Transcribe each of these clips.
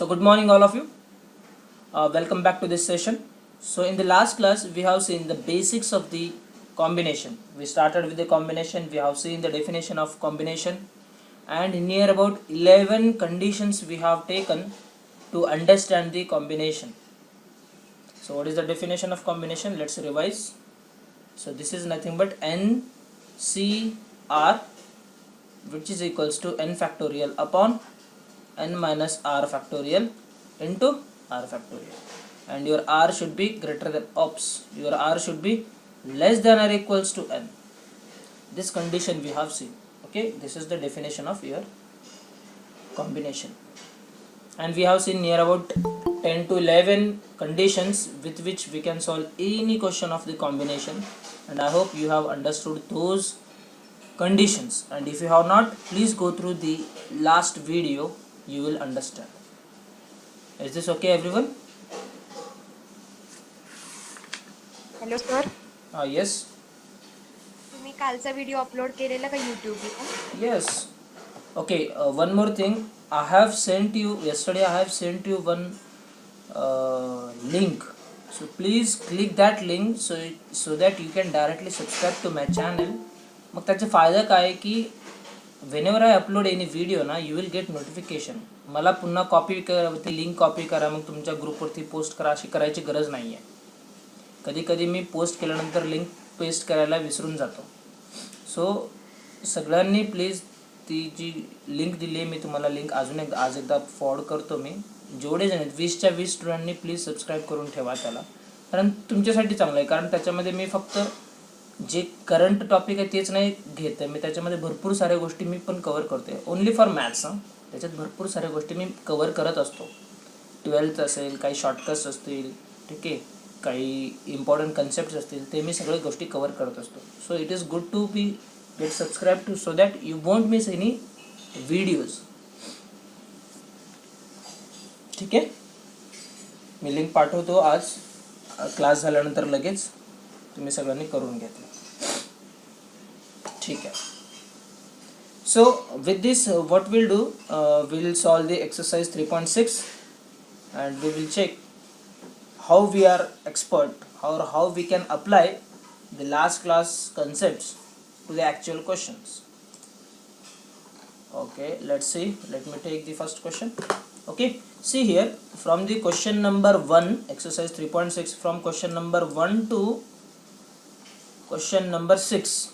So good morning all of you. Welcome back to this session. So in the last class we have seen the basics of the combination. We started with the combination, we have seen the definition of combination, and near about 11 conditions we have taken to understand the combination. So what is the definition of combination? Let's revise. So this is nothing but NCR, which is equals to n factorial upon n minus r factorial into r factorial, and your r should be greater than your r should be less than or equals to n. This condition we have seen. Okay, this is the definition of your combination, and we have seen near about 10 to 11 conditions with which we can solve any question of the combination, and I hope you have understood those conditions, and if you have not, please go through the last video, you will understand. Is this okay everyone? Hello sir, Yes. तुम्ही कालचा video upload केलेला का यूट्यूबला? Yes. Okay, one more thing, I have sent you yesterday, I have sent you one link, so please click that link so that you can directly subscribe to my channel. मग त्याचा फायदा काय आहे की whenever I upload any video ना, you will get notification. मला पुन्हा copy करा, ती लिंक कॉपी करा, मग तुमच्या ग्रुपवरती पोस्ट करा, अशी करायची गरज नाही आहे. कधी कधी मी पोस्ट केल्यानंतर लिंक पेस्ट करायला विसरून जातो. सो सगळ्यांनी प्लीज ती जी लिंक दिली आहे, मी तुम्हाला लिंक अजून आज एकदा फॉरवर्ड करतो. मी जेवढे जण आहेत 20च्या 20 स्टुडंटनी प्लीज सबस्क्राईब करून ठेवा त्याला, कारण तुमच्यासाठी चांगलं आहे. कारण त्याच्यामध्ये मी फक्त जे करंट टॉपिक आहे तेच नाही घेत आहे, मी त्याच्यामध्ये भरपूर साऱ्या गोष्टी मी पण कवर करतो आहे. Only for maths. त्याच्यात भरपूर साऱ्या गोष्टी मी कवर करत असतो. 12th असेल, काही शॉर्टकट्स असतील, ठीक आहे, काही इम्पॉर्टंट कन्सेप्ट असतील, ते मी सगळ्या गोष्टी कवर करत असतो. So it is good to be get subscribe to, so that you won't miss any videos. ठीक आहे, मी लिंक पाठवतो आज क्लास झाल्यानंतर लगेच, तुम्ही सगळ्यांनी करून घेतलं. ठीक आहे. So with this what we'll do, we'll solve the exercise 3.6 and we will check how we are expert or how we can apply the last class concepts to the actual questions. Okay, let's see. Let me take the first question. Okay, see here, from the question number 1, exercise 3.6, from question number 1 to question number 6,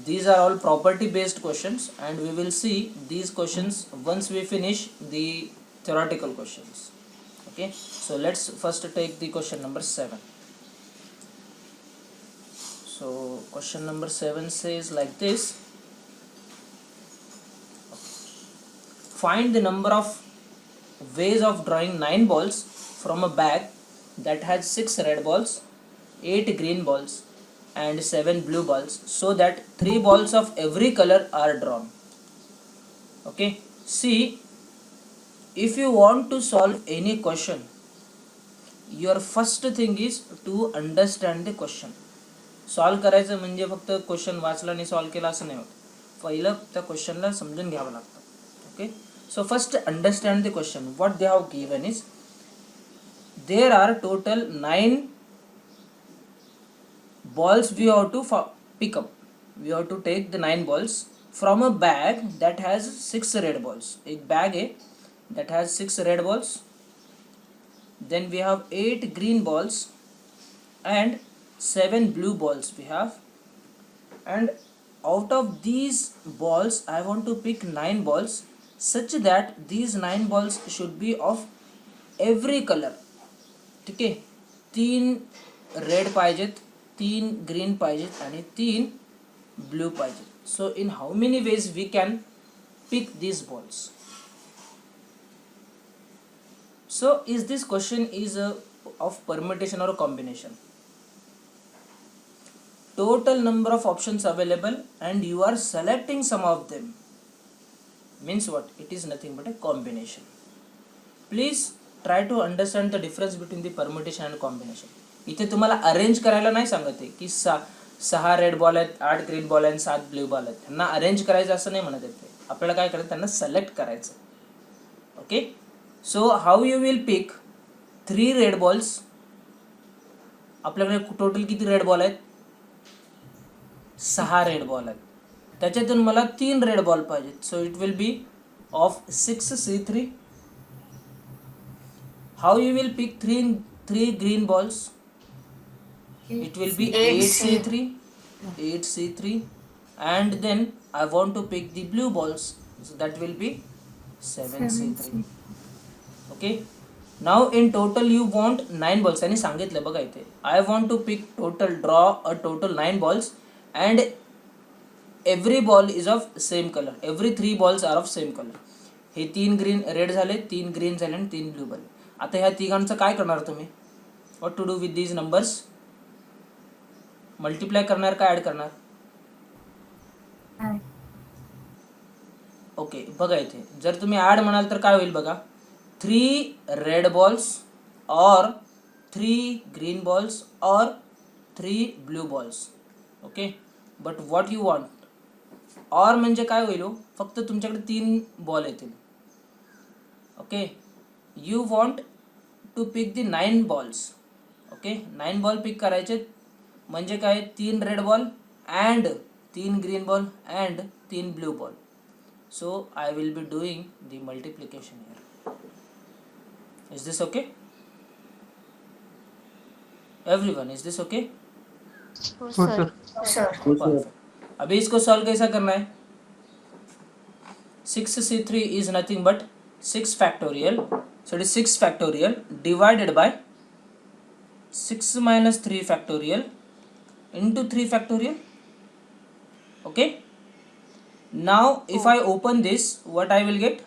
these are all property based questions, and we will see these questions once we finish the theoretical questions. Okay, so let's first take the question number 7. So question number 7 says like this: find the number of ways of drawing 9 balls from a bag that has 6 red balls, 8 green balls and 7 blue balls, so that 3 balls of every color are drawn. Okay, see, if you want to solve any question, your first thing is to understand the question. Solve करायचं म्हणजे फक्त question वाचला आणि solve केला असं नाही होत. पहिलं त्या क्वेश्चनला समजून घ्यावं लागतं. Okay, so first understand the question. What they have given is there are total 9 balls we have to pick up. We have to take the 9 balls from a bag that has 6 red balls. एक bag है that has 6 red balls. Then we have 8 green balls and 7 blue balls we have. And out of these balls I want to pick 9 balls such that these 9 balls should be of every color. ठीक है, 3 red पाहिजेत, 3 green पाहिजेत आणि 3 blue पाहिजेत. So in how many ways we can pick this balls? So is this question is of permutation और combination? Total number of options available and you are selecting some of them means what? It is nothing but a combination. Please try to understand the difference between the permutation and combination. इथे तुम्हाला arrange करायला नाही सांगत आहे की 6 red ball आहेत, 8 green ball आहेत, 7 blue ball आहेत. त्यांना अरेंज करायचं असं नाही म्हणत येते. आपल्याला काय करायचं, त्यांना सिलेक्ट करायचं. Okay, so how you will pick 3 red balls. आपल्याकडे टोटल किती रेड बॉल आहेत? 6 रेड बॉल आहेत. त्याच्यातून मला 3 रेड बॉल पाहिजेत. So it will be of 6c3. How you will pick 3 green balls? It will be 8c3, 8c3, and then I want to pick the blue balls, so that will be 7c3. Okay, now in total you want 9 balls. आणि सांगितलं बघा इथे, I want to pick total, draw a total 9 balls, and every ball is of same color. Every 3 balls are of same color. हे 3 green red झाले, 3 green झाले आणि 3 blue झाले. आता ह्या तिघांचं काय करणार तुम्ही? What to do with these numbers? Multiply करणार का ॲड करणार? ओके, बघा इथे जर तुम्ही ॲड म्हणाल तर काय होईल बघा. 3 रेड बॉल्स और 3 ग्रीन बॉल्स और 3 blue balls. Okay, but what you want, और म्हणजे काय होईल हो, फक्त तुमच्याकडे 3 बॉल येतील. Okay, you want to pick the 9 balls. Okay, 9 ball pick करायचे म्हणजे काय, 3 red ball and 3 green ball and 3 blue ball. So I will be doing the multiplication here. Is this okay everyone? Is this okay? हो sir. Perfect. अभी इसको solve कैसा करना है? 6c3 is nothing but 6 factorial. So it is 6 factorial divided by 6 minus 3 factorial into 3 factorial. Okay, now if I open this, what I will get?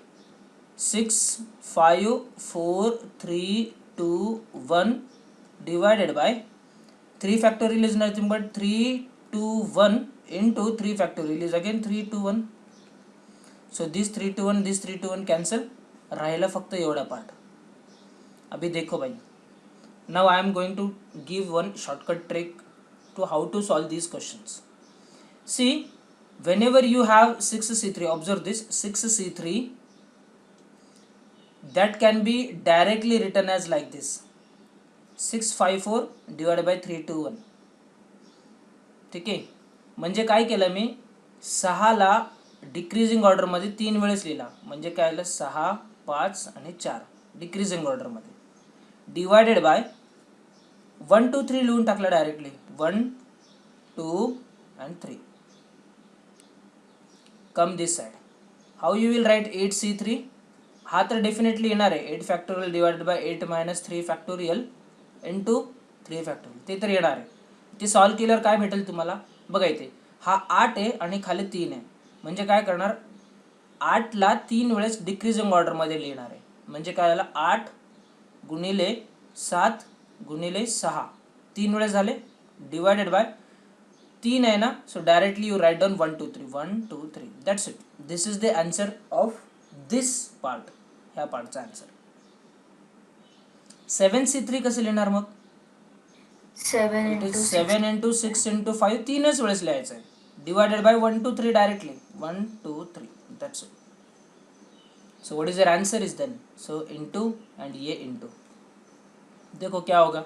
6 5 4 3 2 1 divided by 3 factorial is nothing but 3 2 1 into 3 factorial is again 3 2 1. So this 3 2 1, this 3 2 1 cancel. राहिला फक्त एवढा part. अभी देखो भाई, now I am going to give one shortcut trick to how to solve these questions. See, whenever you have 6c3, observe this 6c3, that can be directly written as like this, 654 divided by 321. ठीक आहे, म्हणजे काय केलं मी, 6ला decreasing ऑर्डरमध्ये 3 वेळेस लिहिला. म्हणजे काय आलं, 6 5 आणि 4 डिक्रीजिंग ऑर्डरमध्ये, डिवायडेड बाय 1 2 3 लिहून टाकलं directly, 1 2 and 3. Come this side. How you will write 8c3? हा तर डेफिनेटली येणार आहे, 8 factorial divided by 8 minus 3 factorial into 3 factorial, ते तर येणार आहे. ते सॉल्व केल्यावर काय भेटेल तुम्हाला बघा इथे, हा 8 आहे आणि खाली 3 आहे. म्हणजे काय करणार, 8ला 3 वेळेस डिक्रीजिंग ऑर्डरमध्ये लिहिणार आहे. म्हणजे काय झालं, 8 गुणिले 7 गुणिले 6, 3 वेळेस झाले, डिवायडेड बाय 3 आहे ना. So directly you write down 1 2 3, 1 2 3. That's it. This is the answer of this part. ह्या पार्टचा आन्सर. 7c3 कसं लिहिणार मग? 7 इंटू 6 इंटू 5, 3च वेळेस लिहायचं आहे. Divided by 1 2 3 directly, 1 2 3. That's it. So what is your answer is then, so into and ये into. देखो क्या होगा,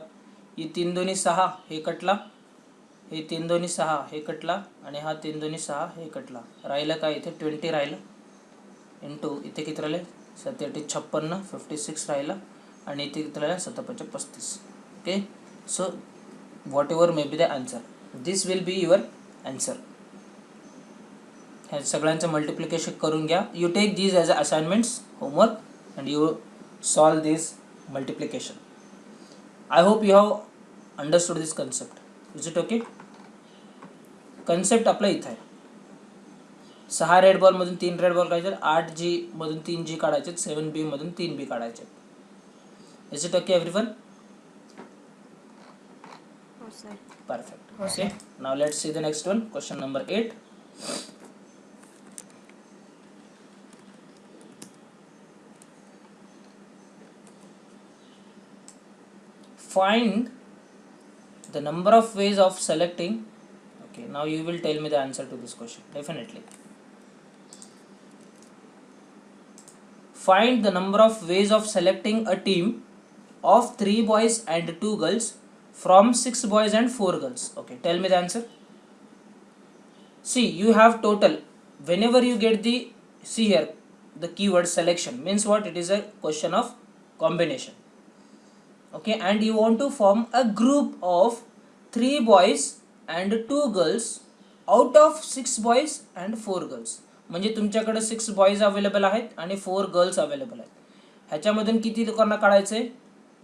ये 3 दोन्ही 6 हे कटला, हे 3 दोन्ही 6 हे कटला आणि हा 3 दोन्ही 6 हे कटला. राहिलं काय इथे 20 राहिलं, इंटू इथे किती राहिले 7 8 56 56 राहिलं आणि इथे किती राहिलं 7 5 35. Okay, so whatever may be the answer, this will be your answer. ह्या सगळ्यांचं मल्टिप्लिकेशन करून घ्या. You take these as a assignments homework and you solve this multiplication. I hope you have understood this concept. Is it okay? Concept आपला इथं आहे. 6 red बॉलमधून 3 red ball काढायचे, 8G मधून 3G काढायचे, 7B मधून 3B काढायचे. Is it okay everyone? हो sir. Perfect. Okay. Now let's see the next one. Question number 8. Find the number of ways of selecting. Okay. Now you will tell me the answer to this question. Definitely. Find the number of ways of selecting a team of 3 boys and 2 girls from 6 boys and 4 girls. Okay, tell me the answer. See, you have total. Whenever you get the, see here, the keyword selection means what? It is a question of combination. Okay, and you want to form a group of 3 boys and 2 girls out of 6 boys and 4 girls. म्हणजे तुमच्याकडे 6 boys available आहेत आणि 4 girls available आहेत. ह्याच्यामधून किती लोकांना काढायचं आहे?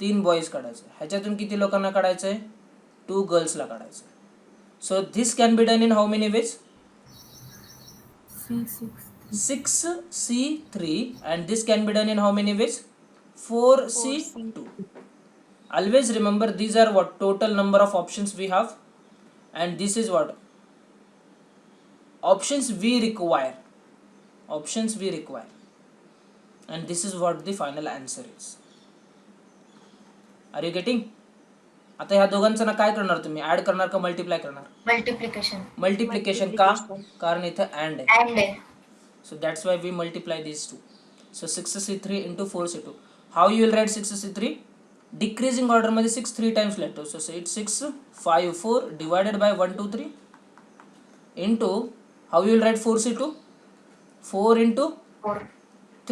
3 boys काढायचे. ह्याच्यातून किती लोकांना काढायचं आहे? 2 गर्ल्सला काढायचं. So this can be done in how many veg? 6C3 and this can be done in how many ways? 4C2. Always remember these are what total number of options we have, and this is what options we require, and this is what the final answer is. Are you getting? आता ह्या दोघांचं ना काय करणार तुम्ही? Add करणार का multiply करणार? मल्टिप्लिकेशन का? कारण इथे अँड आहे. So that's why we multiply these two. So 6C3 into 4C2. How you will write 6C3? Decreasing order मध्ये 6 3 times लिहतो. So say it 6 5 4 divided by 1 2 3 into how you will write 4C2? 4 into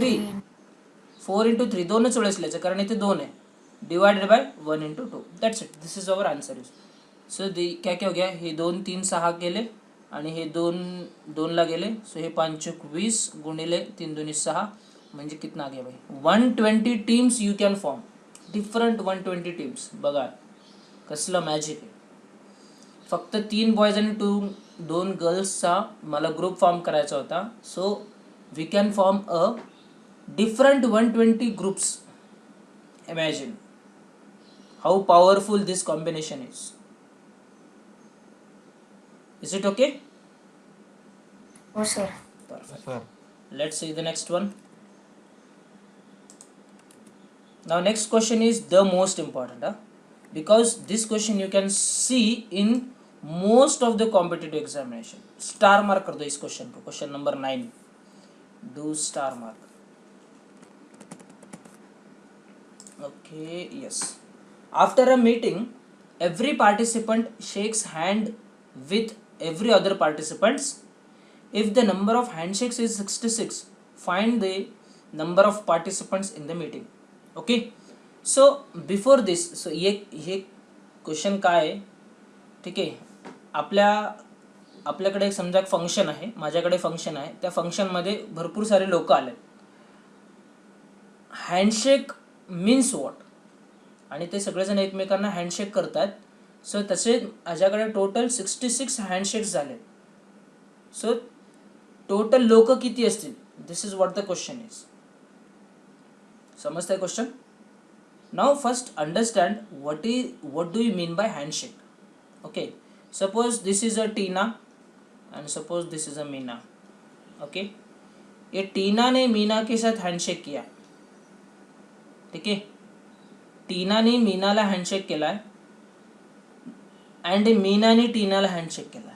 3. 4 into 3 दोनच वेळेस लिहायचं कारण इथे 2 आहे. Divided by 1 into 2. That's it. This is our answer. So क्या क्या हो गया? हे 2 3 6 गेले आणि हे 2 ला गेले. सो हे 5 20 गुणिले 3 2 6 म्हणजे कितना आ गया भाई? 120 teams you can form. Different 120 teams. बघा कसलं मॅजिक आहे. फक्त 3 बॉयज आणि 2 गर्ल्सचा मला ग्रुप फॉर्म करायचा होता. So we can form a different 120 groups. Imagine how powerful this combination is. Is it okay? Oh, sir. Perfect. Sir. Let's see the next one. Now next question is the most important, because this question you can see in most of the competitive examination. Star mark कर दो इस question को. Question number 9. Do star mark. Okay, yes. After a meeting, every participant shakes hand with every other participants. If the number of handshakes is 66, find the number of participants in the meeting. Okay, so before this, so ये question काय आहे? ठीक आहे, आपल्याकडे एक समजा function आहे, माझ्याकडे फंक्शन आहे. त्या फंक्शनमध्ये भरपूर सारे लोक आले. Handshake means what? आणि ते सगळेजण एकमेकांना हँडशेक करतात. सो तसे माझ्याकडे टोटल 66 हँडशेक्स झाले. सो टोटल लोक किती असतील? This is what the question is. समजतंय question? Now first understand what do you mean by handshake. Okay, suppose this is a Tina and suppose this is a Meena. Okay, ये टीना ने मीना के साथ हैंडशेक किया. ठीक है, टीना ने मीनाला हँडशेक केलाय अँड मीनाने टीनाला हँडशेक केला.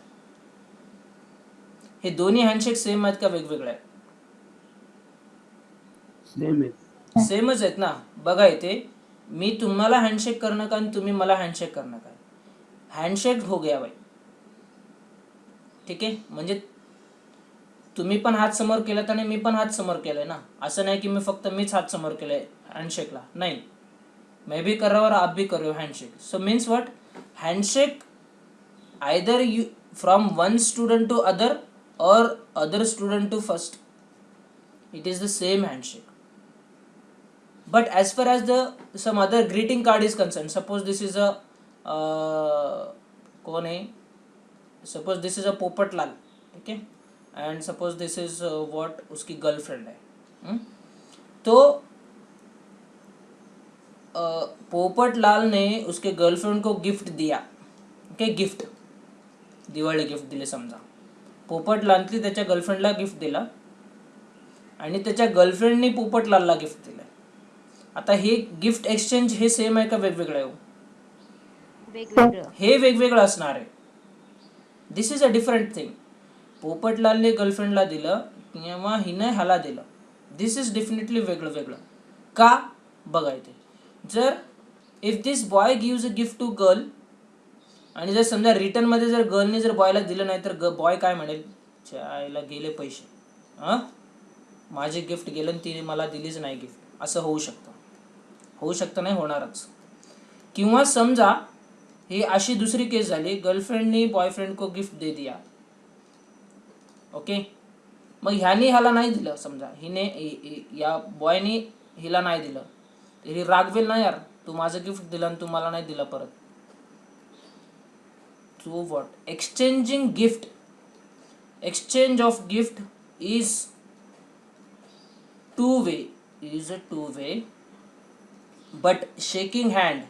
हे दोन्ही हँडशेक सेम आहेत का वेगवेगळे आहेत? सेमच आहेत ना. बघा इथे मी तुम्हाला हँडशेक करणं का आणि तुम्ही मला हँडशेक करणं काय? हँडशेक हो गया भाई. ठीक आहे, म्हणजे तुम्ही पण हात समोर केलात आणि मी पण हात समोर केलाय ना. असं नाही की मी फक्त मीच हात समोर केलाय हँडशेकला. नाही, मैं भी कर रहा हूँ और आप भी कर रहे हो handshake. So means what? Handshake either you from one student to other or other student to first. It is the same handshake. But as far as the some other greeting card is concerned, suppose this is a कौन है? Suppose this is a Popatlal. ठीक है, and suppose this is what उसकी girlfriend है. तो पोपटलाल ने उसके girlfriend को गिफ्ट दिया. ओके, गिफ्ट, दिवाळी गिफ्ट दिले समजा. पोपटलालने त्याच्या गर्लफ्रेंडला गिफ्ट दिला आणि त्याच्या गर्लफ्रेंडने पोपटलालला गिफ्ट दिलं. आता हे गिफ्ट एक्सचेंज हे सेम आहे का वेगवेगळं आहे? वेगवेगळं. हे वेगवेगळं असणार आहे. This is a different thing. पोपटलालने गर्लफ्रेंडला दिलं किंवा हिनं ह्याला दिलं, दिस इज डेफिनेटली वेगळं वेगळं. का बघा इथे, जर if this boy gives a gift to girl, आणि जर समजा रिटर्नमध्ये जर गर्लने जर बॉयला दिलं नाही तर बॉय काय म्हणेल, चायला गेले पैसे, हां माझे गिफ्ट गेलं आणि तिने मला दिलीच नाही गिफ्ट, असं होऊ शकतं. होऊ शकतं नाही, होणारच. किंवा समजा ही अशी दुसरी केस झाली, गर्लफ्रेंडनी बॉयफ्रेंड को गिफ्ट दे दिया, ओके. मग ह्यानी ह्याला नाही दिलं, समजा हिने या बॉयनी हिला नाही दिलं, तर ही रागवेल ना, यार तू माझं गिफ्ट दिलं आणि तू मला नाही दिलं परत. So what? Exchange of gift is a two way, but shaking hand,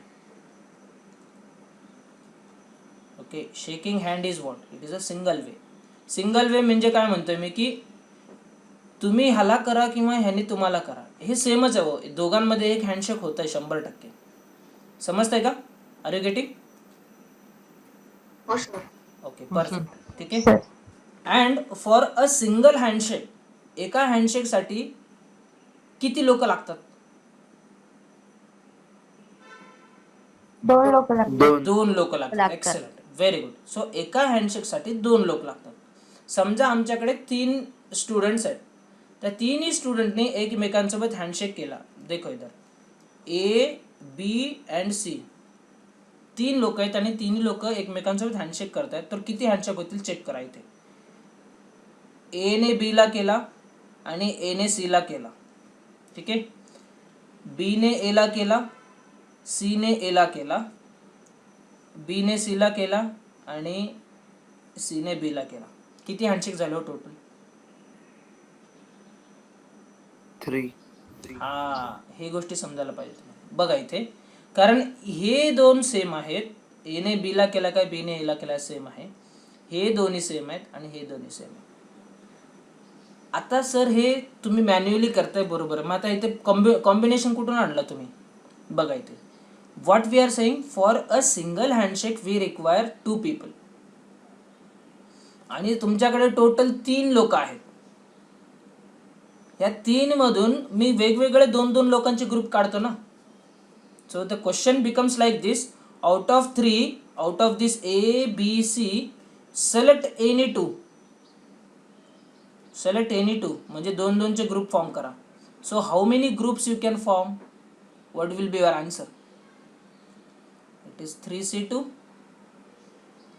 okay, shaking hand is what? It is a single way म्हणजे काय म्हणतोय मी, की तुम्ही ह्याला करा किंवा ह्याने तुम्हाला करा, हे सेमच आहे हो. दोघांमध्ये एक हँडशेक होत आहे 100%. समजतंय का? Are you getting? हो सर. ओके, परफेक्ट, ठीक आहे. And for a single handshake, एका हँडशेकसाठी किती लोक लागतात? 2 लोक लागतात. 2 लोक लागतात. Excellent, very good. सो एका हँडशेकसाठी 2 लोक लागतात. समजा आमच्याकडे 3 स्टुडंट्स आहेत, त्या 3ही स्टुडंटने एकमेकांसोबत हँडशेक केला. देखो इधर ए, बी अँड सी, 3 लोक आहेत आणि 3 लोक एकमेकांसोबत हँडशेक करतायत. तर किती हँडशेक होतील चेक करा इथे. ए ने बी ला केला आणि ए ने सी ला केला, ठीक आहे. बी ने ए ला केला, सी ने ए ला केला, बी ने सी ला केला आणि सी ने बी ला केला. किती हँडशेक झाले हो टोटल? 3. हा, हे गोष्टी समजायला पाहिजे तुम्हाला. बघा इथे, कारण हे 2 सेम आहेत. ए ने बी ला केला काय, बी ने ए ला केला सेम आहे. हे दोन्ही सेम आहेत आणि हे दोन्ही सेम आहेत. आता सर हे तुम्ही मॅन्युअली करताय, बरोबर. मग आता इथे कॉम्बिनेशन कुठून आणला तुम्ही? बघा इथे, what we are saying, for a single handshake we require 2 people, आणि तुमच्याकडे टोटल 3 लोक आहेत. या 3 मधून मी वेगवेगळे 2-2 लोकांचे ग्रुप काढतो ना. So the question becomes like this, out of 3, out of this A B C, select any 2. Select any 2, म्हणजे 2-2 चे ग्रुप फॉर्म करा. So how many groups you can form? What will be your answer? It is 3C2.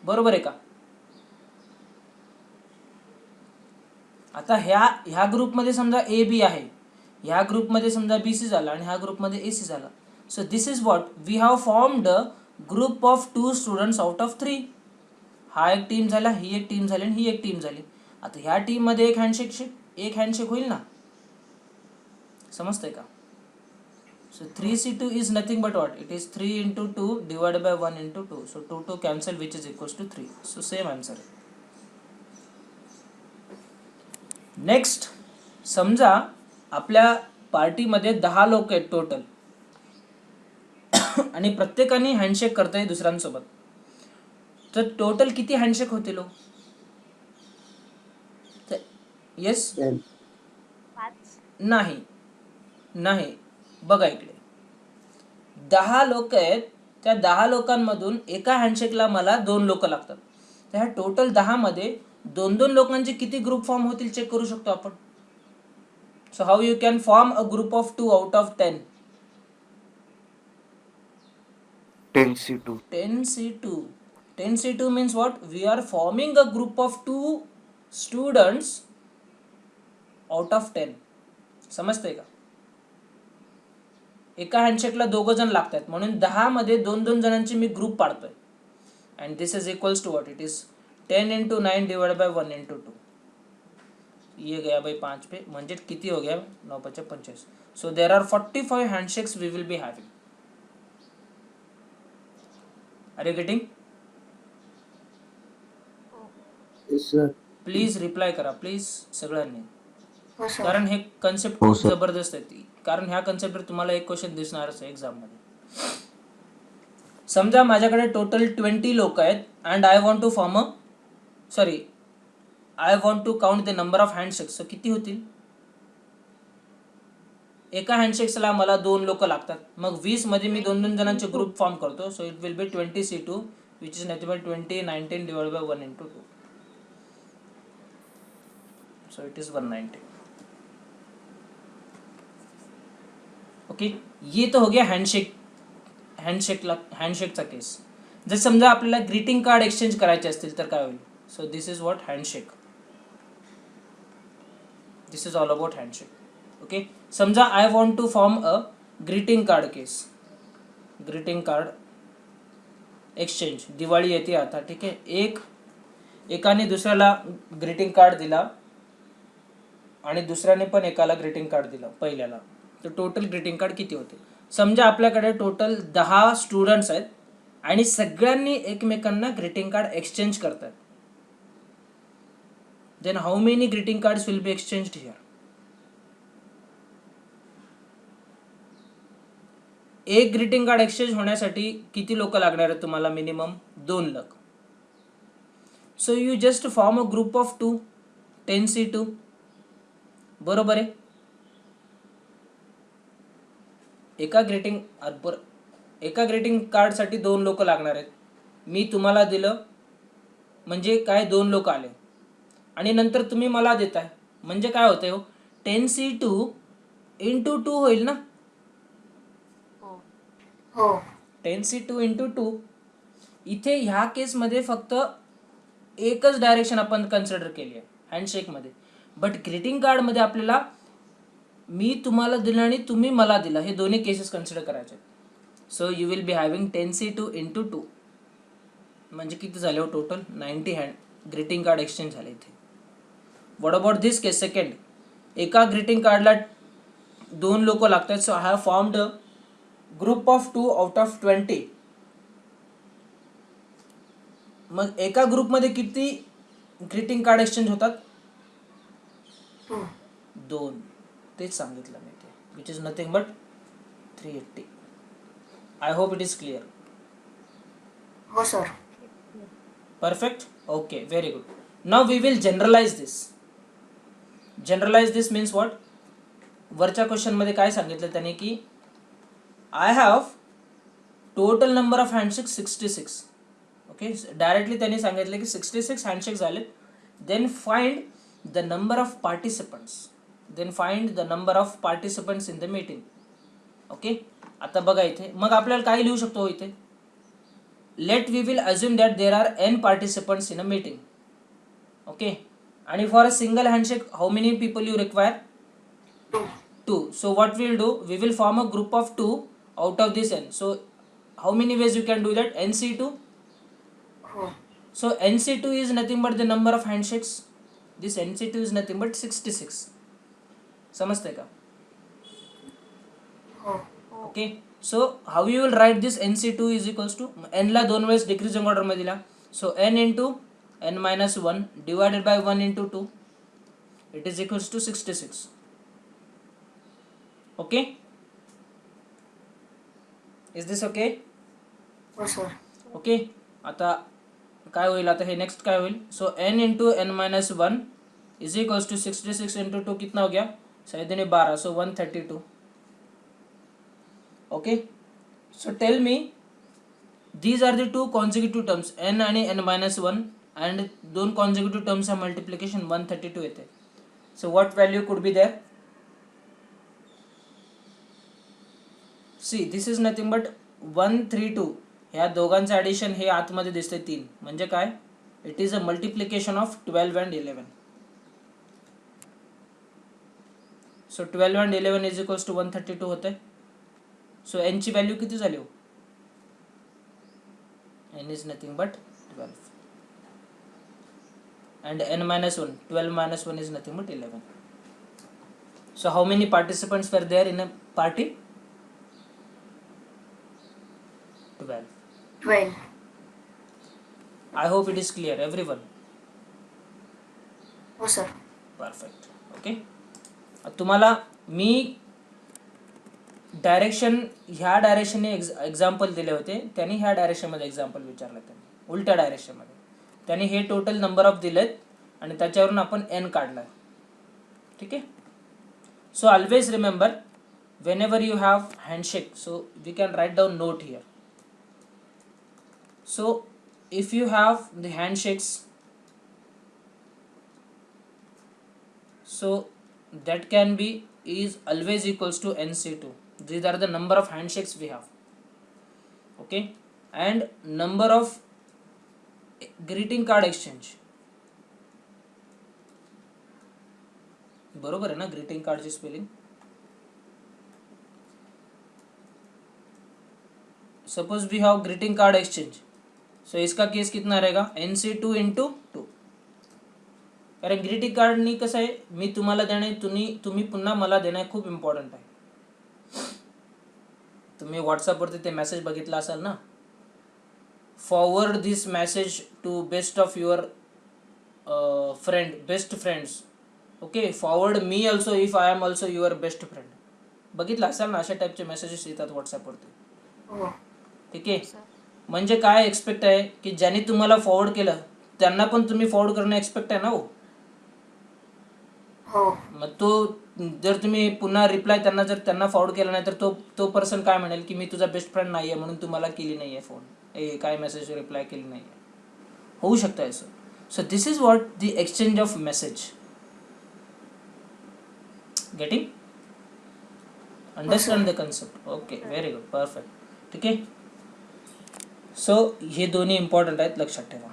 बरोबर आहे का? आता ह्या ग्रुपमध्ये समजा ए बी आहे, ह्या ग्रुपमध्ये समजा बी सी झाला आणि ह्या ग्रुपमध्ये ए सी झाला. So this is what we have formed a group of 2 students out of 3. हा एक टीम झाला, ही एक टीम झाली आणि ही एक टीम झाली. आता ह्या टीम मध्ये एक हँडशेक होईल ना. समजतंय का? So 3C2 is nothing but what, it is 3 into 2 divided by 1 into 2. So 2 cancel, which is equals to 3. So same answer. Next, समजा आपल्या पार्टीमध्ये 10 लोक आहेत टोटल, आणि प्रत्येकाने हँडशेक करताय दुसऱ्यांसोबत. तर टोटल किती हँडशेक होतील? येस, 5. नाही. बघा इकडे 10 लोक आहेत, त्या 10 लोकांमधून एका हँडशेकला मला 2 लोक लागतात. तर ह्या टोटल 10 मध्ये 2-2 लोकांचे किती ग्रुप फॉर्म होतील चेक करू शकतो आपण. So how you can form a group of 2 out of 10? 10C2. 10C2 means what? We are forming a group of 2 students out of 10. समजतंय का? एका हँडशेकला 2 जण लागतात, म्हणून 10 मध्ये 2-2 जणांचे मी ग्रुप पाडतोय. And this is equals to what? It is 10 into 9 divided by 1 into 2. ये गया भाई 5 पे, म्हणजे किती हो गया? 9×5 = 25. So there are 45 handshakes we will be having. Are you getting? Yes sir. Please reply करा प्लीज सगळ्यांनी, हो सर. कारण हे कन्सेप्ट खूप जबरदस्त आहे. कारण ह्या कन्सेप्टवर तुम्हाला एक क्वेश्चन दिसणारच आहे एक्झाममध्ये. समजा माझ्याकडे टोटल 20 लोक आहेत, and I want to count the number of handshakes. So किती होतील? एका हँडशेक्सला मला 2 लोक लागतात. मग 20 मध्ये मी 2 जणांचे ग्रुप फॉर्म करतो. सो it will B 20C2 which is nothing but 20 divided by 1 into 2. So it is 190. Okay, ये तो हो गया हँडशेकचा केस. जर समजा आपल्याला ग्रीटिंग कार्ड एक्सचेंज करायचे असतील तर काय होईल? So this is what handshake. This is all about handshake. Okay, समजा I want to form a greeting card case. Greeting card exchange. Diwali येते आता, ठीक आहे. एकाने दुसऱ्याला ग्रीटिंग कार्ड दिला आणि दुसऱ्याने पण एकाला ग्रीटिंग कार्ड दिलं पहिल्याला. तर टोटल ग्रीटिंग कार्ड किती होते? समजा आपल्याकडे टोटल 10 स्टुडंट्स आहेत आणि सगळ्यांनी एकमेकांना ग्रीटिंग कार्ड एक्सचेंज करतात. Then how many greeting cards will be exchanged here? एक ग्रीटिंग कार्ड एक्सचेंज होण्यासाठी किती लोक लागणार आहेत तुम्हाला? मिनिमम 2 लोक. So you just form a group of 2, 10C2. बरोबर आहे. एका ग्रीटिंग कार्डसाठी 2 लोक लागणार आहेत. मी तुम्हाला दिलं म्हणजे काय, 2 लोक आले आणि नंतर तुम्ही मला देताय म्हणजे काय होतंय हो? 10C2 into 2 होईल ना. हो. 10C2 into 2. इथे ह्या केसमध्ये फक्त एकच डायरेक्शन आपण कन्सिडर केली आहे हँडशेकमध्ये. बट ग्रीटिंग कार्डमध्ये आपल्याला मी तुम्हाला दिलं आणि तुम्ही मला दिलं हे दोन्ही केसेस कन्सिडर करायचे. So you will be having 10C2 into 2. म्हणजे किती झाले हो टोटल? 90 ग्रीटिंग कार्ड एक्सचेंज झाले इथे. What about this case second? एका ग्रीटिंग कार्डला 2 लोक लागतात. So I have formed a group of 2 out of 20. मग एका ग्रुपमध्ये किती ग्रीटिंग कार्ड एक्सचेंज होतात? 2. तेच सांगितलं मी ते, which is nothing but 380. I hope it is clear. हो sir. Perfect. Okay, very good. Now we will generalize this. Generalize this means what? वरच्या क्वेश्चन मध्ये काय सांगितलं त्याने की I have total number of handshake 66. Okay, directly त्यांनी सांगितलं की 66 हँडशेक झाले. Then find the number of participants. In the meeting. Okay, आता बघा इथे मग आपल्याला काय लिहू शकतो हो इथे? Let we will assume that there are n participants in a meeting. Okay, and for a single handshake how many people you require? 2. So what we will do, we will form a group of 2 out of this n. So how many ways you can do that? NC2. So NC2 is nothing but the number of handshakes. This NC2 is nothing but 66. समजते का? Okay, so how you will write this? NC2 is equals to n ला 2 वेळेस decreasing order मध्ये दिला. So n into n minus 1 divided by 1 into 2, it is equals to 66. Okay, is this okay? हो sir. Okay, आता काय होईल? आता हे next काय होईल? So n into n minus 1 is equals to 66 into 2 कितना हो गया? 12. So 132. Okay, so tell me these are the 2 consecutive terms n आणि n minus 1 and 2 consecutive terms of multiplication 132 येते. So what value could be there? See, this is nothing but 132. ह्या दोघांचे addition हे आतमध्ये दिसते 3 म्हणजे काय? It is a multiplication of 12 and 11. So 12 and 11 is equals to 132 होते. सो n ची value किती झाली हो? n is nothing but 12 and n minus 1, 12 minus 1 is nothing but 11. So how many participants were there in a party? 12. I hope it is clear everyone. हो sir. Perfect. Okay, तुम्हाला मी direction ह्या डायरेक्शनने example दिले होते. त्यांनी ह्या डायरेक्शनमध्ये example विचारलं. त्यांनी उलट्या डायरेक्शनमध्ये त्यांनी हे टोटल नंबर ऑफ दिलेत आणि त्याच्यावरून आपण n काढला. ठीक आहे. So always remember whenever you have handshake, so we can write down note here. So if you have the handshakes, so that can be is always equals to NC2. These are the number of handshakes we have, okay, and number of greeting card exchange. बरोबर है ना greeting कार्डची spelling. Suppose we have greeting card exchange, so इसका केस कितना रहेगा NC2 into 2. कारण greeting कार्डनी कसं आहे मी तुम्हाला देणे तुम्ही पुन्हा मला देणे खूप इम्पॉर्टंट आहे. तुम्ही व्हॉट्सअपवरती ते मेसेज बघितला असाल ना, forward this message to best of your best friends. Okay, forward me also if I am also your best friend. बघितलं असाल ना, अशा टाईपचे मेसेजेस येतात व्हॉट्सअपवरती. हो ठीक आहे, म्हणजे काय एक्सपेक्ट आहे की ज्यांनी तुम्हाला फॉरवर्ड केलं त्यांना पण तुम्ही फॉरवर्ड करणं एक्सपेक्ट आहे ना. हो मग तो जर तुम्ही पुन्हा रिप्लाय त्यांना फॉरवर्ड केला नाही तर तो पर्सन काय म्हणेल की मी तुझा बेस्ट फ्रेंड नाही आहे म्हणून तुम्हाला केली नाही आहे फोन, काय मेसेज रिप्लाय केली नाही आहे. होऊ शकतं असं. सो this is what the exchange of message. Getting understand the concept. Okay, very good, perfect. ठीक आहे, सो हे दोन्ही इम्पॉर्टंट आहेत, लक्षात ठेवा.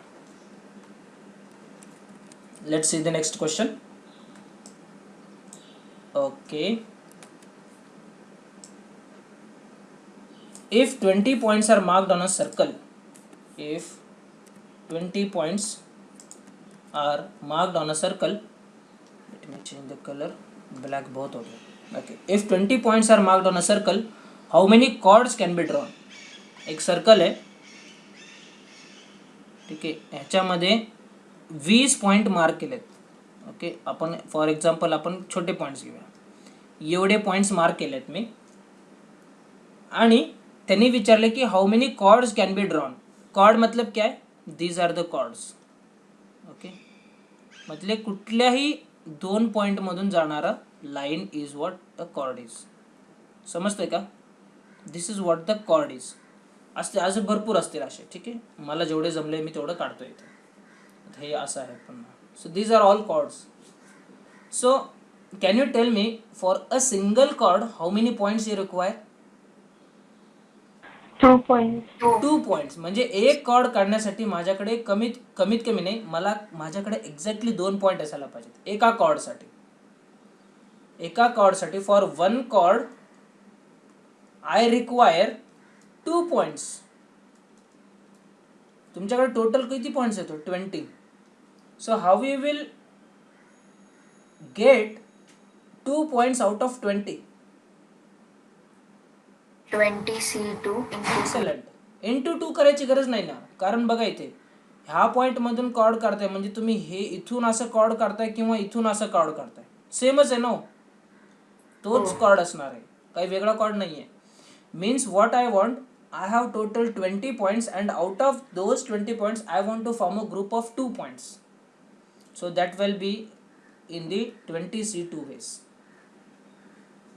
Let's see the next question. Okay, if 20 points are marked on a circle, if 20 points are marked on a circle, let me change the color, black बहुत हो गया. Okay, if 20 points are marked on a circle, how many chords can be drawn? एक circle आहे, ठीक आहे, ह्याच्यामध्ये 20 point mark केलेत. Okay, आपण फॉर एक्झाम्पल आपण छोटे पॉईंट्स घेऊया. एवढे पॉईंट्स मार्क केलेत मी, आणि त्यांनी विचारले की how many chords can be drawn. Chord मतलब क्या है, these are the chords. Okay, मतलब कुठल्याही 2 पॉईंट मधून जाणारा line is what the chord is. समजतंय का? This is what the chord is. असते अजून भरपूर असतील असे. ठीक आहे, मला जेवढे जमले मी तेवढं काढतोय इथे. हे असं आहे पुन्हा. So these are all chords. So can you tell me for a single chord how many points you require? 2 2 points. म्हणजे एक chord काढण्यासाठी माझ्याकडे कमीत कमी नाही, माझ्याकडे एक्झॅक्टली 2 पॉइंट असायला पाहिजेत एका chord साठी. For 1 chord I require 2 points. तुमच्याकडे टोटल किती पॉइंट्स येतो 20. So how we will get 2 points out of 20? 20C2 Excellent. Into 2 करायची गरज नाही ना, कारण बघा इथे ह्या पॉइंट मधून कॉर्ड काढताय म्हणजे तुम्ही हे इथून असं कॉर्ड काढताय किंवा इथून असं कॉर्ड काढताय, सेमच आहे ना, तोच कॉर्ड असणार आहे, काही वेगळा कॉर्ड नाही आहे. Means what I want, I have total 20 points and out of those 20 points I want to form a group of 2 points. So that will be in the 20C2 ways.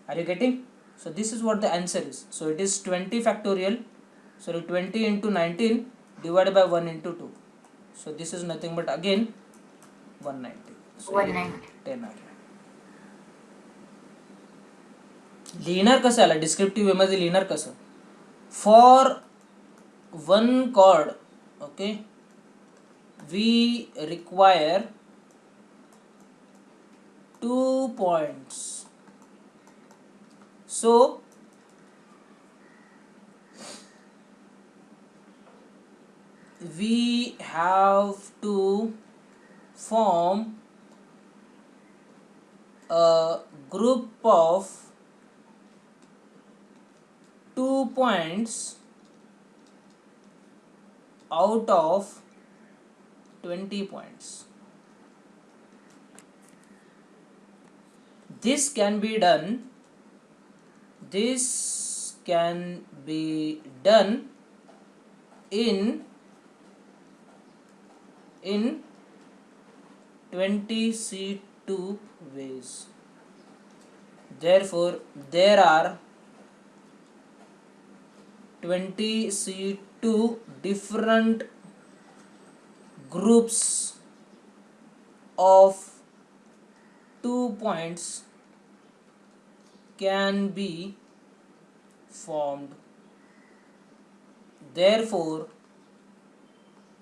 Are you getting? So this is what the answer is. So it is 20 factorial. So 20 into 19 divided by 1 into 2. So this is nothing but again 190. So 190. 10 आ गया. लिहिणार कसं आला descriptive वे मध्ये लिहिणार कसं. For 1 chord, okay, we require 2 points. So we have to form a group of 2 points out of 20 points. This can be done in 20C2 ways. therefore there are 20C2 different groups of 2 points can be formed. Therefore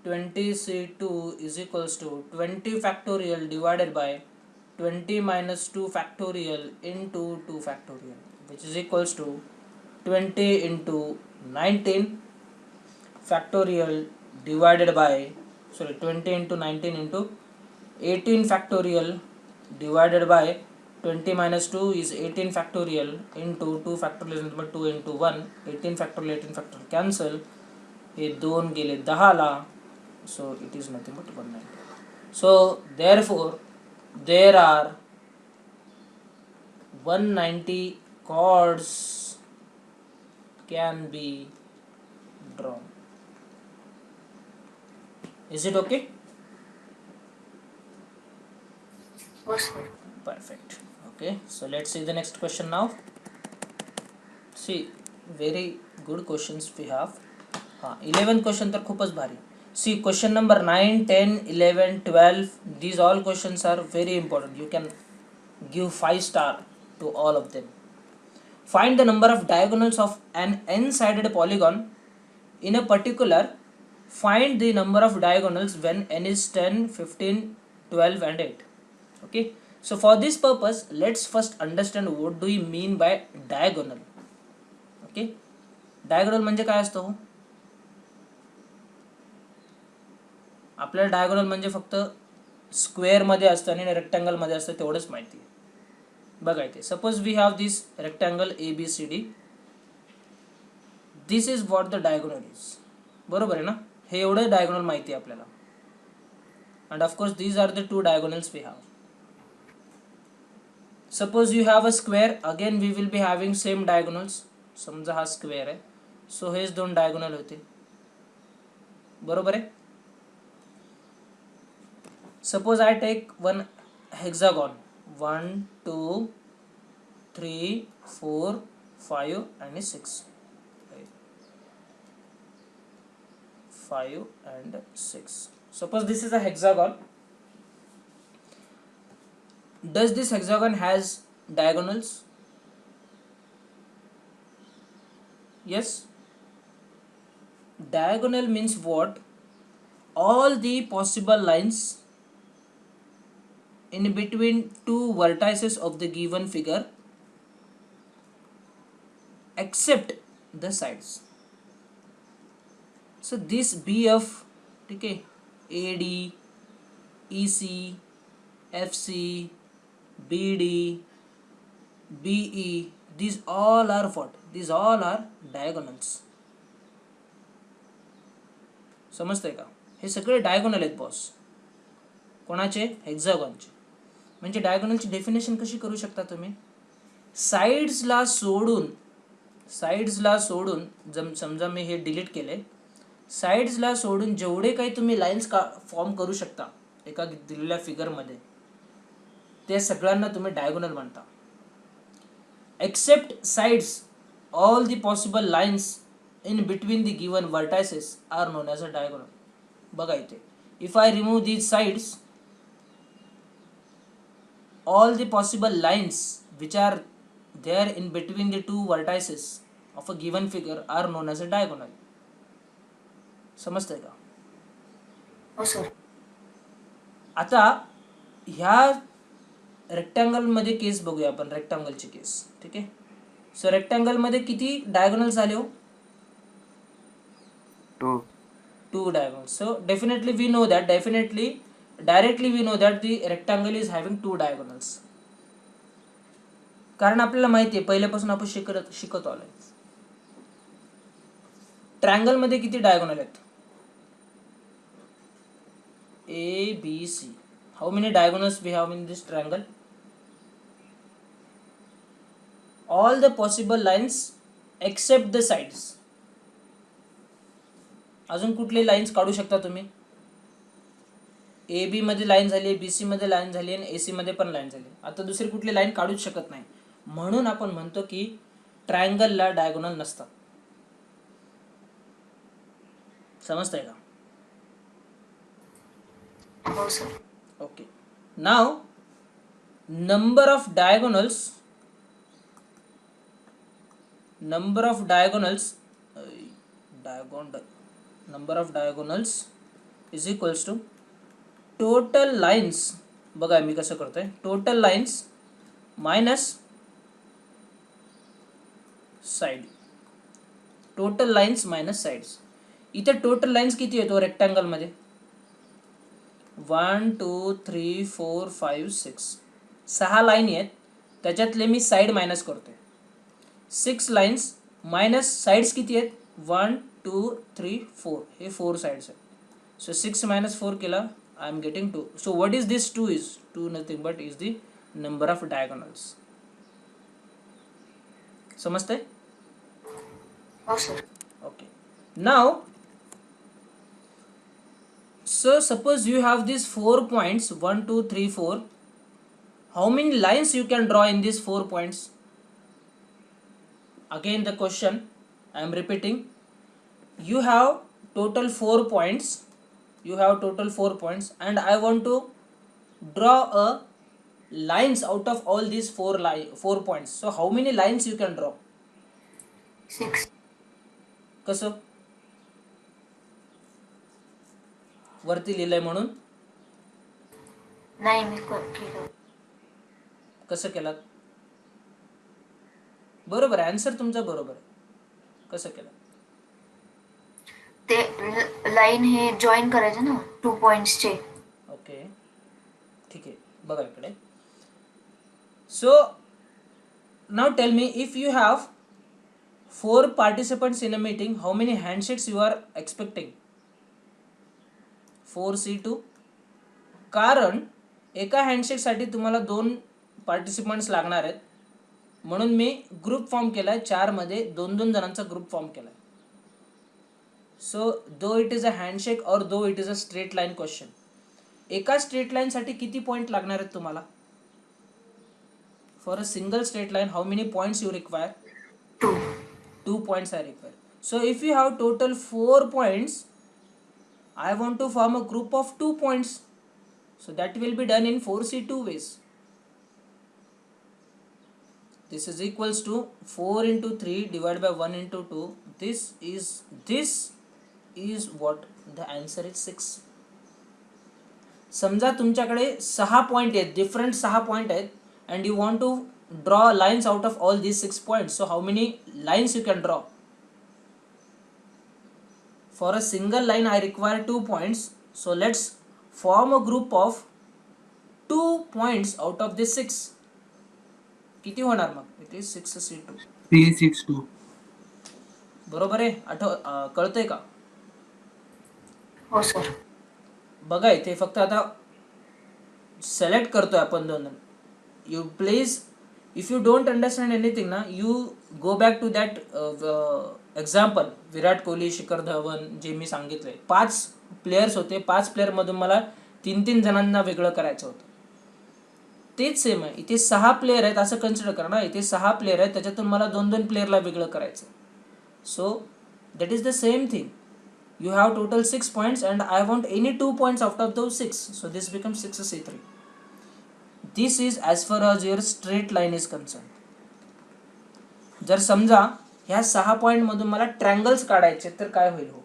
20C2 is equals to 20 factorial divided by 20 minus 2 factorial into 2 factorial, which is equals to 20 into 19 factorial divided by 20 into 19 into 18 factorial divided by 20 minus 2 is 18 factorial into 2 factorial number 2 into 1, 18 factorial cancel, हे 2 गेले 10 ला, so it is nothing but 190. So therefore there are 190 chords can be drawn. Is it okay? हो sir. Perfect. Okay, so let's see the next question now. See, very good questions we have. 11 question तर खूपच भारी. See, question number 9, 10, 11, 12, these all questions are very important. You can give 5 star to all of them. Find the number of diagonals of an n-sided polygon in a particular. Find the number of diagonals when n is 10, 15, 12 and 8. Okay, so for this purpose let's first understand what do we mean by diagonal. Okay, diagonal म्हणजे काय असतो? आपल्याला diagonal म्हणजे फक्त square मध्ये असतं आणि rectangle मध्ये असतं तेवढंच माहिती आहे. बघा इथे suppose we have this rectangle ABCD, this is what the diagonal is. बरोबर आहे ना? हे एवढं डायगोनल माहिती आहे आपल्याला. And of course these are the 2 diagonals we have. Suppose you have a square, again we will be having same diagonals. समजा हा स्क्वेअर आहे, सो हेच 2 डायगोनल होते. बरोबर आहे? Suppose I take one hexagon, 1, 2, 3, 4, 5 and 6. 5 and 6. Suppose this is a hexagon. Does this hexagon has diagonals? Yes. Diagonal means what? All the possible lines in between 2 vertices of the given figure except the sides. So this BF, okay, AD, EC, FC, BD, BE, these all are what? These all are diagonals. समजतंय का? हे सगळे diagonal आहेत boss. कोणाचे? हेक्सागॉनचे. म्हणजे डायगोनलची definition कशी करू शकता तुम्ही? साइड्सला सोडून समजा मी हे डिलीट केले, साइड्सला सोडून जेवढे काही तुम्ही लाईन्स फॉर्म करू शकता एका दिलेल्या फिगरमध्ये, ते सगळ्यांना तुम्ही डायगोनल म्हणता. Except sides, all the possible lines in between the given vertices are known as a diagonal. बघा इथे, if I remove these sides, all the possible lines which are there in between the 2 vertices of a given figure are known as a diagonal. समजतंय का? हो sir. आता ह्या rectangle मध्ये case बघूया आपण, रेक्टँगलची केस. ठीक आहे. सो रेक्टँगल मध्ये किती डायगोनल झाले हो? 2 diagonals. So definitely we know that, directly we know that the rectangle is having 2 diagonals. कारण आपल्याला माहिती आहे, पहिल्यापासून आपण शिकत आलोय. ट्रायंगल मध्ये किती डायगोनल आहेत? ABC. How many diagonals we have in this triangle? All the possible lines except the sides. अजून कुठली लाईन्स काढू शकता तुम्ही? AB मध्ये लाईन झाली, BC मध्ये लाईन झाली आणि AC मध्ये पण लाईन झाली. आता दुसरी कुठली लाईन काढूच शकत नाही. म्हणून आपण म्हणतो की ट्रायंगलला डायगोनल नसतात. समजतंय का? हो sir. Okay. Now number of diagonals number of diagonals is equals to total lines. बघा मी कसं करतोय, total lines minus side. total lines minus sides. इथे टोटल लाइन्स किती येतो रेक्टँगल मध्ये? 1 2 3 4 5 6 6 लाईन आहेत, त्याच्यातले मी साईड मायनस करतोय. 6 लाईन्स मायनस साईड्स किती आहेत? 1 2 3 4, हे 4 साईड्स आहेत. सो 6 minus 4 केला, I am getting 2. So what is this 2 is? 2 nothing but is the number of diagonals. समजते? हो sir. Okay. Now, so suppose you have these 4 points 1 2 3 4. How many lines you can draw in these 4 points? Again the question I am repeating. You have total 4 points. You have total 4 points, and I want to draw a lines out of all these 4 points. So how many lines you can draw? 6. कसं? वरती लिहिलंय म्हणून? नाही मी केलं. कसं केलात? बरोबर आहे, आन्सर तुमचा बरोबर आहे. कसं केलं? ते लाईन हे जॉईन करायचे ना 2 पॉइंट्सचे. ओके, ठीक आहे. बघा इकडे. So now tell me, if you have 4 participants in a meeting, how many handshakes you are expecting? 4C2. कारण एका हँडशेकसाठी तुम्हाला 2 पार्टिसिपंट्स लागणार आहेत, म्हणून मी ग्रुप फॉर्म केलाय. 4 मध्ये 2-2 जणांचा ग्रुप फॉर्म केलाय. सो दो इट इज अ हँडशेक और दो it is a straight line question. एका स्ट्रेट लाईन साठी किती पॉइंट लागणार आहेत तुम्हाला? For a single straight line how many points you require? 2. 2 points are required. So if you have total 4 points, I want to form a group of 2 points. So that will be done in 4C2 ways. This is equals to 4 into 3 divided by 1 into 2. This is what the answer is 6. समजा तुमच्याकडे 6 point आहेत, different 6 point आहेत, and you want to draw lines out of all these 6 points. So how many lines you can draw? For a single line I require 2 points. So let's form a group of 2 points out of this 6. किती होणार मग? It is 6C2. 362. बरोबर आहे? कळतंय का? हो sir. बघा इथे फक्त आता सिलेक्ट करतोय आपण 2. You please, if you don't understand anything ना, you go back to that example. Virat Kohli, Shikhar Dhawan, जे मी सांगितलंय. 5 प्लेयर्स होते, 5 प्लेयर मधून मला 3-3 जणांना वेगळं करायचं होतं. तेच सेम आहे. इथे 6 प्लेयर आहेत असं कन्सिडर करा ना. इथे 6 प्लेयर आहेत, त्याच्यातून मला 2-2 प्लेयरला वेगळं करायचं. So that is the same thing. You have total 6 points and I want any 2 points out of those 6. So this becomes 6C3. This is as far as your straight line is concerned. जर समजा ह्या 6 point मधून मला triangles काढायचे तर काय होईल? हो,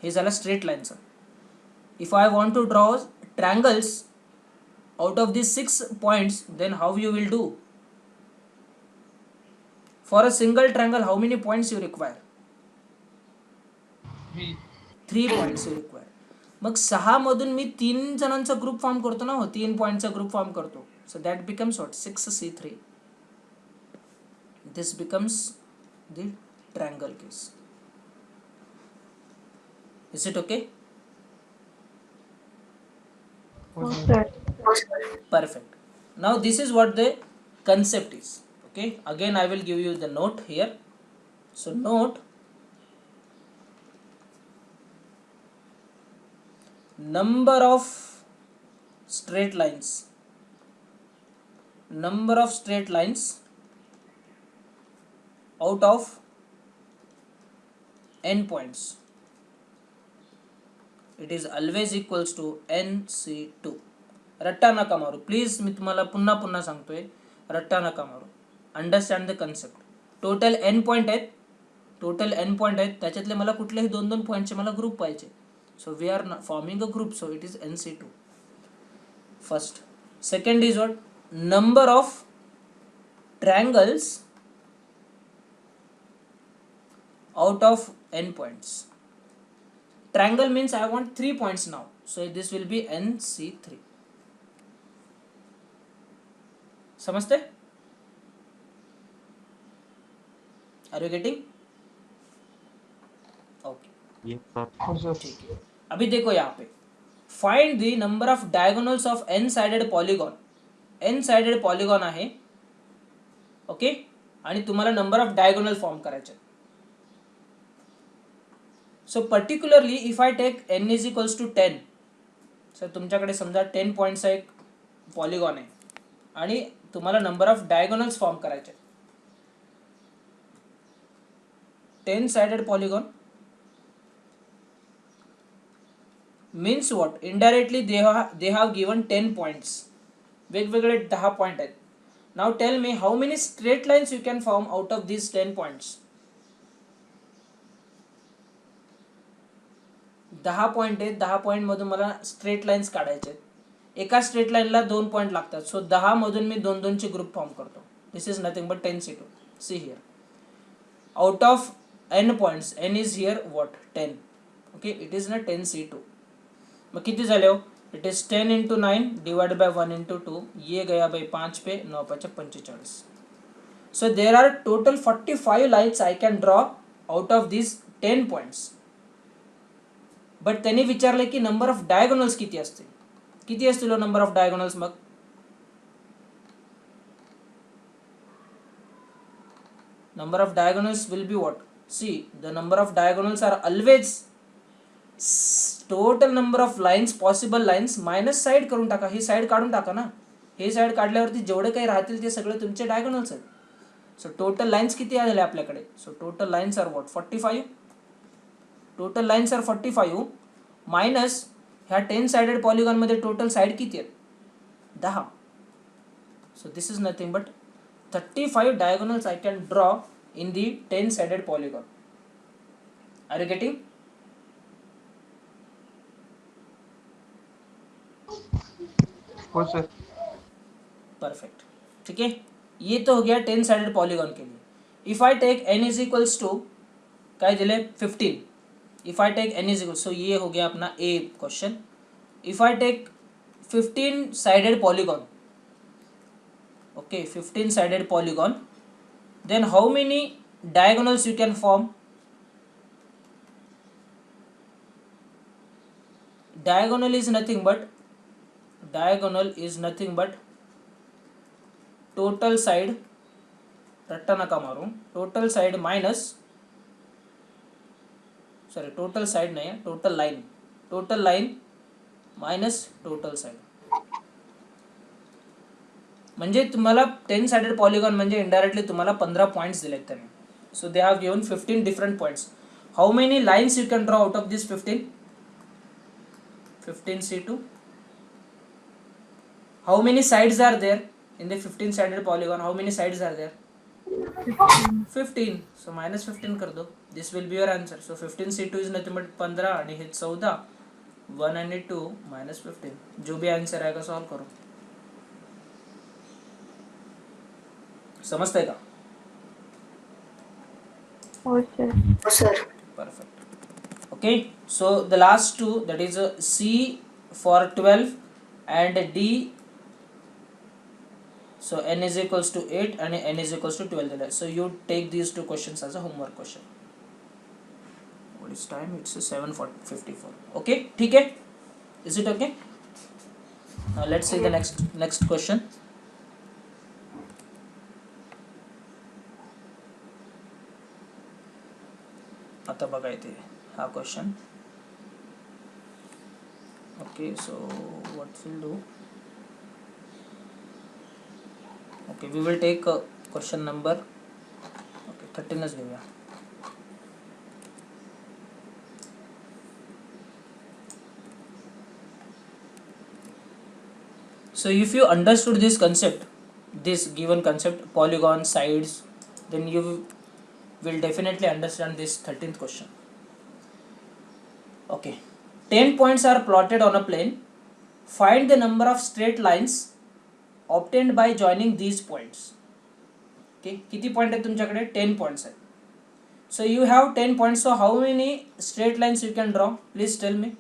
हे झालं स्ट्रेट लाईनचं. If I want to draw triangles out of this 6 points, then how you will do? For a single triangle, how many points you require? 3 points you require. मग 6 मधून मी 3 जणांचा ग्रुप फॉर्म करतो ना, 3 पॉइंटचा ग्रुप फॉर्म करतो. So that becomes what? 6C3. This becomes the triangle case. Is it okay? हो sir. Perfect. Now this is what the concept is. Okay, again I will give you the note here. So note, number of straight lines out of n points, it is always equals to NC2. रट्टा नका मारू please, मी तुम्हाला पुन्हा पुन्हा सांगतोय, रट्टा नका मारू. Understand the concept. Total n point आहेत, त्याच्यातले मला कुठलेही 2-2 पॉईंटचे मला ग्रुप पाहिजे. So we are forming a group, so it is NC2 first. Second is what? Number of triangles out of n points. Triangle means I want 3 points now, so this will be NC3. समझते? Are you getting? Okay. ठीक है. अभी देखो यहाँ पे find the number of diagonals of n-sided polygon. n-sided polygon आहे, okay, आणि तुम्हाला नंबर ऑफ डायगोनल फॉर्म करायचे. So particularly if I take n is equals to 10, sir तुमच्याकडे समजा 10 पॉईंटचा एक पॉलिगॉन आहे आणि तुम्हाला नंबर ऑफ डायगोनल्स फॉर्म करायचे. 10 sided polygon means what? Indirectly they have given 10 points, वेगवेगळे 10 पॉइंट आहेत. Now tell me how many straight lines you can form out of these 10 points. 10 point आहेत, 10 पॉइंट मधून मला straight lines काढायचे आहेत. एका straight लाईनला 2 पॉइंट लागतात, सो 10 मधून मी 2-2 चे ग्रुप फॉर्म करतो. This is nothing but 10C2. See here, out of n points, n is here what? 10. Okay, it is ना 10C2. मग किती झाले हो? It is 10 into 9 divide by 1 into 2. ये गया भाई 5 पे, 9 5 45. So there are total 45 lines I can draw out of this 10 points. But त्यांनी विचारले की नंबर ऑफ डायगोनल्स किती असतील. किती असतील नंबर ऑफ डायगोनल्स? मग number of diagonals will be what? See, the number of diagonals are always total number of lines, possible lines minus side करून टाका. ही साइड काढून टाका ना. हे साइड काढल्यावरती जेवढे काही राहतील ते सगळे तुमचे डायगोनल्स आहेत. सो टोटल लाइन्स किती आले आपल्याकडे? So total lines are what? 45. Total lines are 45 minus ह्या 10 साइडेड पॉलिगॉन मध्ये टोटल साइड किती आहेत? 10. So this is nothing but 35 diagonals I can draw in the 10 sided polygon. Are you getting? हो sir. Perfect. ठीक है, ये तो हो गया 10 साइडेड पॉलीगॉन के लिए. If I take n is equals to क्या दिले 15. If I take n is equal, so ये हो गया अपना a question. If I take 15 sided polygon, okay, 15 sided polygon, then how many diagonals you can form? Diagonal is nothing but total side, रट्टा नका मारू, total side minus, sorry, total side नहीं है, total line minus total side. म्हणजे तुम्हाला 10 sided polygon म्हणजे indirectly तुम्हाला 15 points दिलेत त्यांनी. So they have given 15 different points. How many lines you can draw out of this 15? 15C2. How many sides are there in the 15 sided polygon? How many sides are there? 15. So minus 15 कर दो. This will be your answer. So 15C2 is nothing but 15 आणि हे 14, 1 आणि 2 minus 15. जो भी answer आएगा solve करो. समझते का? हो sir. Perfect. Okay, so the last two, that is C for 12 and D, so n is equals to 8 and n is equals to 12. So you take these two questions as a homework question. What is time? It's 7:54. Okay, ठीक है? Is it okay? Now let's see the next question. आता बघा इथे हा question. Okay, so what will do? Okay, we will take question number, okay, 13च घेऊया. So if you understood this concept, this given concept, polygon, sides, then you will definitely understand this 13th question. Okay, 10 points are plotted on a plane. Find the number of straight lines obtained by joining these points. Okay, किती point आहे तुमच्याकडे? 10 points आहेत. So you have 10 points. So how many straight lines you can draw? Please tell me.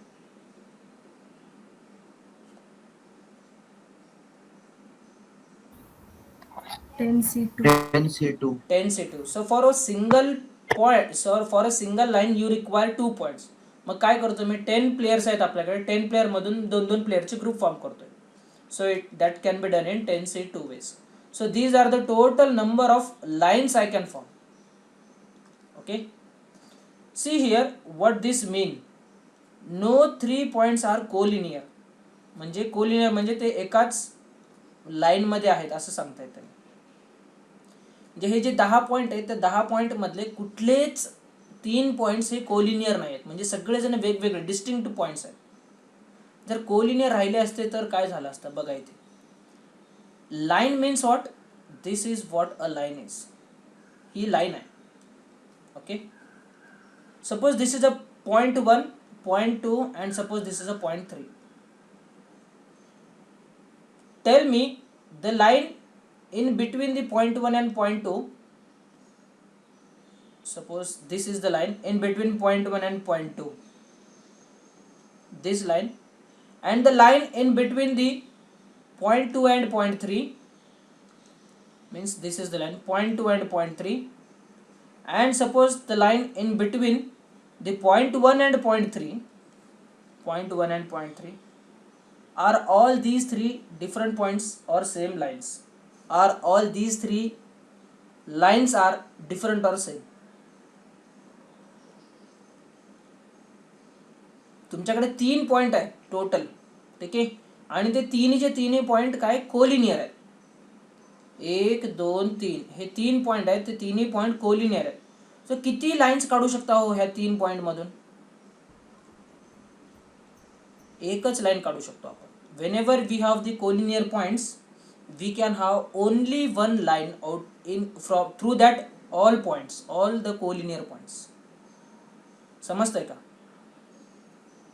10C2. 10C2. 10C2. So for a single point, so for a single line you require 2 points. मग काय करतो मी? 10 players आहेत आपल्याकडे. 10 player मधून 2-2 प्लेयरचे group form करतोय. So that can be done in 10C2 ways. So these are the total number of lines I can form. Okay. See here what this mean. No 3 points are collinear. म्हणजे collinear म्हणजे ते एकाच line मध्ये आहेत असं सांगता येतं. म्हणजे हे जे 10 पॉईंट आहेत त्या 10 पॉईंट मधले कुठलेच 3 पॉईंट्स हे कोलिनियर नाही आहेत. म्हणजे सगळेजण वेगवेगळे डिस्टिंक्ट पॉईंट्स आहेत. जर कोलिनियर राहिले असते तर काय झालं असतं बघा इथे. Line means what? This is what a line is. ही लाईन आहे. Okay, suppose this is a point 1, point 2 and suppose this is a point 3. Tell me the line in between the point 1 and point 2. Suppose this is the line in between point 1 and point 2. This line, and the line in between the point 2 and point 3 means this is the line point 2 and point 3. And suppose the line in between the point 1 and point 3, point 1 and point 3, are all these three different points or same lines? Are all these three lines are different or same? तुमच्याकडे 3 point आहे total. ठीक आहे, आणि ते तिन्हीचे तिन्ही point काय collinear आहेत. 1 2 3 हे 3 point आहेत. ते तिन्ही पॉइंट कोलिनियर आहेत. सो किती लाईन्स काढू शकता हो ह्या 3 पॉइंट मधून? एकच लाईन काढू शकतो आपण. whenever we have the collinear points we can have only one line out in from through that all points, all the collinear points. समजतंय का?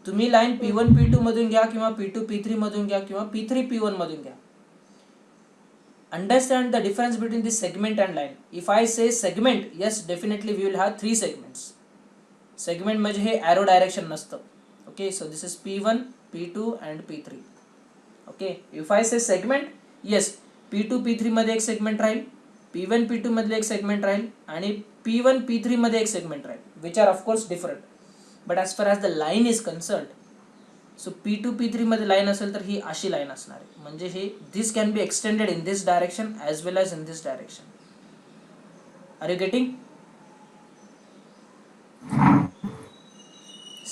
तुम्ही लाईन P1 P2 मधून घ्या किंवा P2 P3 मधून घ्या किंवा P3 P1 मधून घ्या. Understand the difference between the segment and line. If I say segment, yes definitely we will have 3 segments. Segment म्हणजे हे arrow direction नसतं. Okay, so this is P1 P2 and P3. Okay, if I say segment, yes P2 P3 मध्ये एक segment राहील, P1 P2 मध्ये एक segment राहील आणि P1 P3 मध्ये एक segment Raheel, which are of course different. But as far as the line is concerned, so P2 P3 मध्ये line असेल तर ही अशी लाईन असणार आहे. म्हणजे हे this can be extended in this direction as well as in this direction. Are you getting?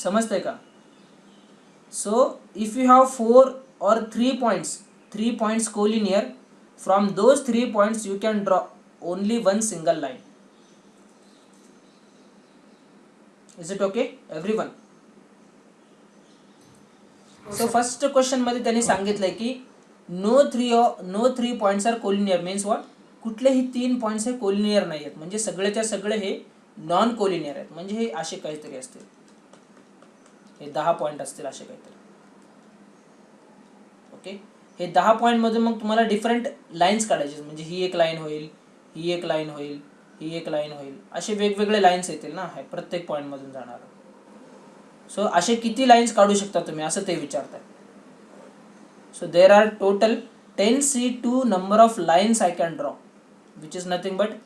समजतंय का? So if you have 4 or 3 points collinear, from those 3 points you can draw only one single line. Is it okay everyone? So first question मध्ये त्यांनी सांगितलंय की no three points are collinear means what? कुठलेही 3 points हे collinear नाही आहेत. म्हणजे सगळेच्या सगळे हे non collinear आहेत. म्हणजे हे असे काहीतरी असतील, हे 10 पॉइंट असतील असे काहीतरी. ओके, हे 10 पॉइंट मधून मग तुम्हाला डिफरंट लाईन्स काढायचे. म्हणजे ही एक लाईन होईल, ही एक लाईन होईल, ही एक लाईन होईल, असे वेगवेगळे लाईन्स येतील ना प्रत्येक पॉइंट मधून जाणार. सो असे किती लाईन्स काढू शकता तुम्ही असं ते विचारताय. So there are total 10C2 number of lines I can draw, which is nothing but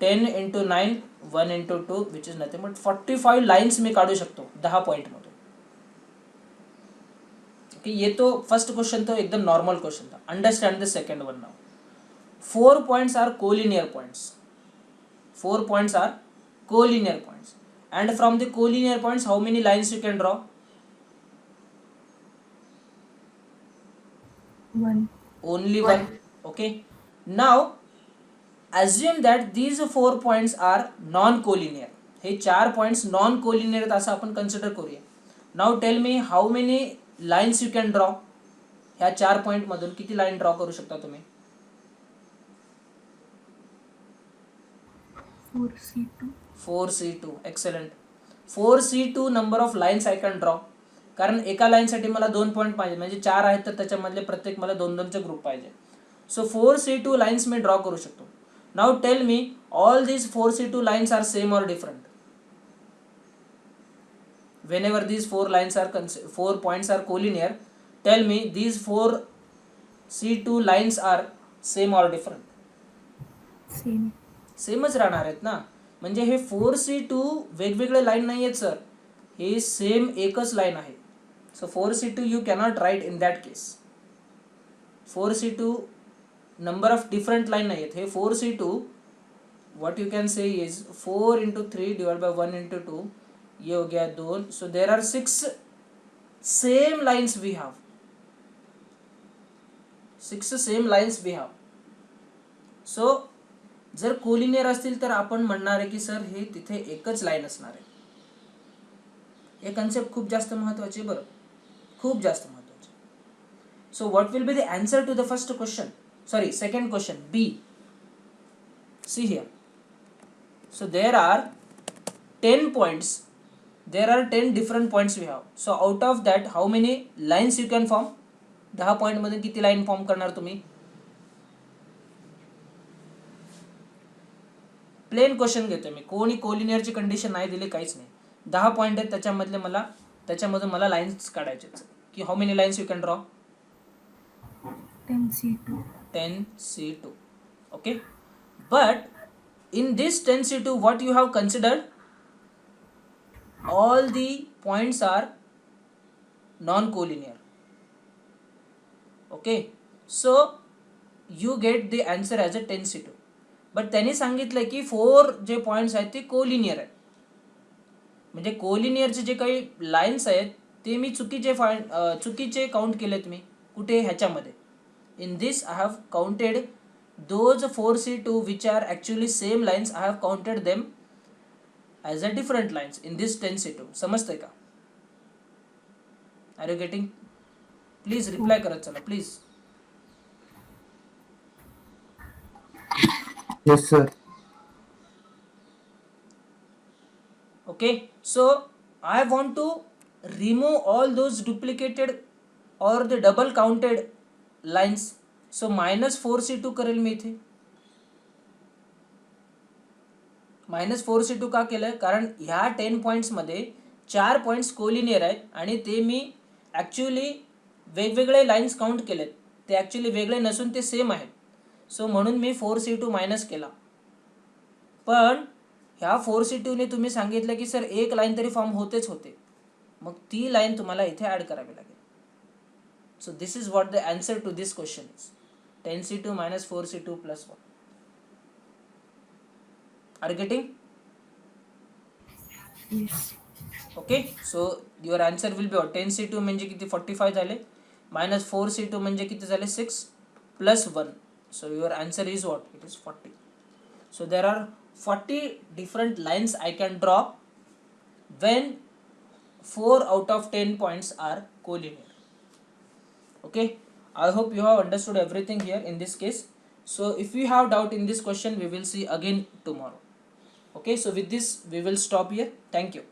10 into 9 1 into 2 which is nothing but 45 lines मी काढू शकतो 10 पॉइंट मधून. ओके, ये तो फर्स्ट क्वेश्चन तो एकदम नॉर्मल क्वेश्चन था. Understand the second one now. 4 points are collinear points. 4 points are collinear points. And from the collinear points, how many lines you can draw? 1. Only one. Okay. Now, assume that these 4 points are non collinear. हे 4 points non collinear आहेत असं आपण consider करूया. Now tell me how many lines you can draw. ह्या 4 point मधून किती line draw करू शकता तुम्ही? 4C2. Excellent. 4C2 number of lines I can draw. कारण एका लाईनसाठी मला 2 पॉईंट पाहिजे, म्हणजे 4 आहेत तर त्याच्यामधले प्रत्येक मला 2-2चे ग्रुप पाहिजे. सो 4C2 लाईन्स मी ड्रॉ करू शकतो. Now tell me all these 4C2 lines are same or different. Whenever these 4 points are collinear, tell me these 4C2 lines are same or different. सेमच राहणार आहेत ना. म्हणजे हे 4C2 वेगवेगळे लाईन नाही आहेत सर, हे सेम एकच लाईन आहे. So 4C2 you cannot write in that case. 4C2 number of different line नाही आहेत. हे 4C2 what you can say is 4 into 3 divided by 1 into 2, ये हो गया 2. So there are 6 same lines we have. 6 same lines we have. So जर collinear असतील तर आपण म्हणणार आहे की सर हे तिथे एकच लाईन असणार आहे. हे कन्सेप्ट खूप जास्त महत्त्वाचे बरं, खूप जास्त महत्त्वाचे. So what will be the answer to the first question, sorry second question, B. See here. So there are 10 points. There are 10 different points we have. So out of that how many lines you can form? 10 point मध्ये किती line form करणार तुम्ही? Plane question घेतोय मी, कोणी कोलिनियरची condition नाही दिली, काहीच नाही. 10 पॉइंट आहेत त्याच्यामधून मला लाईन्स काढायचे की how many lines you can draw? 10C2. Okay. But in this 10C2 what you have considered, all the points are non-collinear. Okay, so you get the answer as a 10C2. but त्यांनी सांगितलं की 4 जे points आहेत ते collinear आहेत. म्हणजे कोलिनियरचे जे काही lines आहेत ते मी चुकीचे काउंट केलेत. मी कुठे? ह्याच्यामध्ये. In this I have counted those 4C2 which are actually same lines. I have counted them as a different lines in this 10C2. समजतंय का? Are you getting? Please reply करत चला please. Yes sir. Okay, so I want to remove all those duplicated or the double counted lines. So -4C2 करेल मी इथे. -4C2 का केलं? कारण ह्या 10 पॉईंट्समध्ये 4 पॉईंट्स कोलिनियर आहेत आणि ते मी ॲक्च्युली वेगवेगळे लाईन्स काउंट केलेत. ते ॲक्च्युली वेगळे नसून ते सेम आहेत. सो म्हणून मी 4C2 मायनस केला. पण ह्या 4C2ने तुम्ही सांगितलं की सर एक लाईन तरी फॉर्म होते, मग ती लाईन तुम्हाला इथे ॲड करावी लागेल. So this is what the answer to this question is. 10C2 minus 4C2 plus 1. Are you getting? Yes. Okay, so your answer will be 10C2 म्हणजे किती? 45 झाले, minus 4C2 म्हणजे किती झाले? 6 plus 1. So your answer is what? It is 40. So there are 40 different lines I can draw when 4 out of 10 points are collinear. Okay, I hope you have understood everything here in this case. So if you have doubt in this question, we will see again tomorrow. Okay, so with this we will stop here. Thank you.